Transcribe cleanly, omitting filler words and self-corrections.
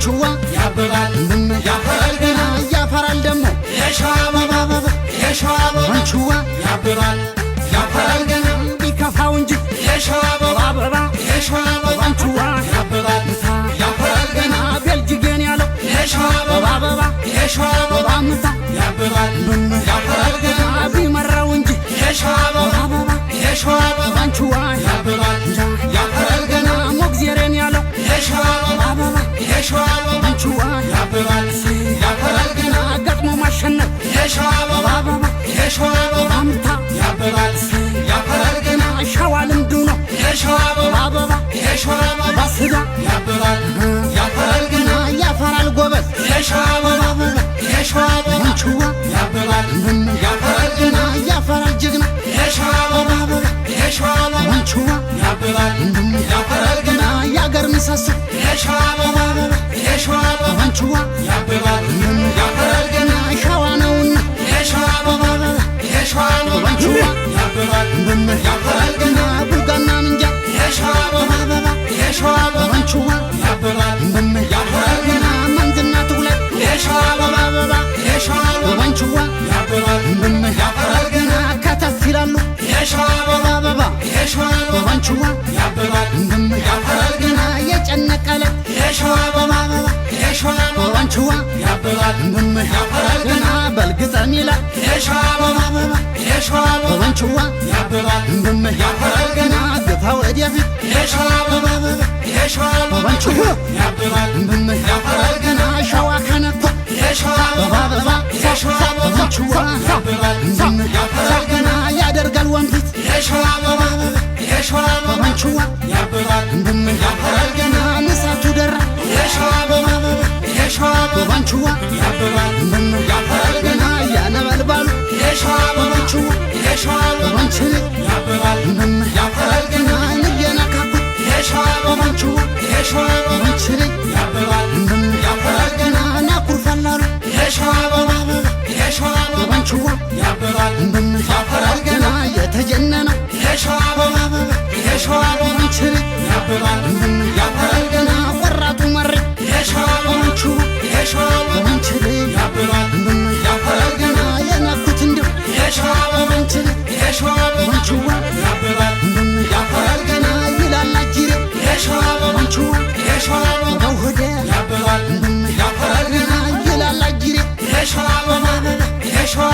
ባንቹዋ ያብባል ያፈራል ገና ያፈራል ደሞ የሸዋ አበባ የሸዋ አበባ ባንቹዋ ያብባል ያፈራል ገና ቢከፋው እንጂ የሸዋ አበባ የሸዋ አበባ ባንቹዋ ያብባል ያፈራል ገና ቤልጅጌን ያለው የሸዋ አበባ የሸዋ አበባ ምታ ያብባል ያፈራል ገና ቢመራው እንጂ የሸዋ አበባ የሸዋ አበባ ባንቹዋ ያብባል ያፈራል ገና ሞግዚሬን ያለው የሸዋ አበባ የሸዋ አበባ ባንቹዋ ያብባል ያፈራል ገና ገጥሞ ማሸነፍ የሸዋ አበባ የሸዋ አበባ ምታ ያብባል ያፈራል ገና ሸዋ ልምዱ ነው የሸዋ አበባ የሸዋ አበባ ስጋ ያብባል ያፈራል ገና ያፈራል ጎበዝ የሸዋ አበባ የሸዋ አበባ ባንቹዋ ያብባል ያፈራል ገና ያፈራል ጀግና የሸዋ አበባ የሸዋ አበባ ባንቹዋ ያብባል ያፈራል ገና ያገር ምሰሶ የሸዋ አበባ የሸዋ አበባ ባንቹዋ ያብባል ያፈራል ገና ሸዋ ነውና የሸዋ አበባ የሸዋ አበባ ባንቹዋ ያብባል ያፈራል ገና ቡልጋና ምንጃ የሸዋ አበባ የሸዋ አበባ ባንቹዋ ያብባል ያፈራል ገና መንዝና ትጉለት የሸዋ አበባ የሸዋ አበባ ባንቹዋ ያብባል ያፈራል ገና ከተፍ ይላሉ የሸዋ አበባ የሸዋ አበባ ባንቹዋ ያብባል ያፈራል ገና የጨነቀለ የሸዋ አበባ የሸዋ አበባ ባንቹዋ ያብባል ያፈራል ገና በልግጠም ይላል የሸዋ አበባ የሸዋ አበባ ባንቹዋ ያብባል ያፈራል ገና ግፋ ወዲያፊት የሸዋ አበባ የሸዋ አበባ ባንቹዋ ያብባል ያፈራል ገና ሸዋ ከነቶ የሸዋ አበባ የሸዋ አበባ ባንቹዋ ያብባል ያፈራል ገና ያደርጋል ወንፊት የሸዋ አበባ የሸዋ አበባ ባንቹዋ ያብባል ያፈራል ገና ንሳቱ ደራ የሸዋ አበባ የሸዋ አበባ ባንቹዋ ያብባል ያፈራል ገና ያነበልባሉ የሸዋ አበባ የሸዋ አበባ ባንቹ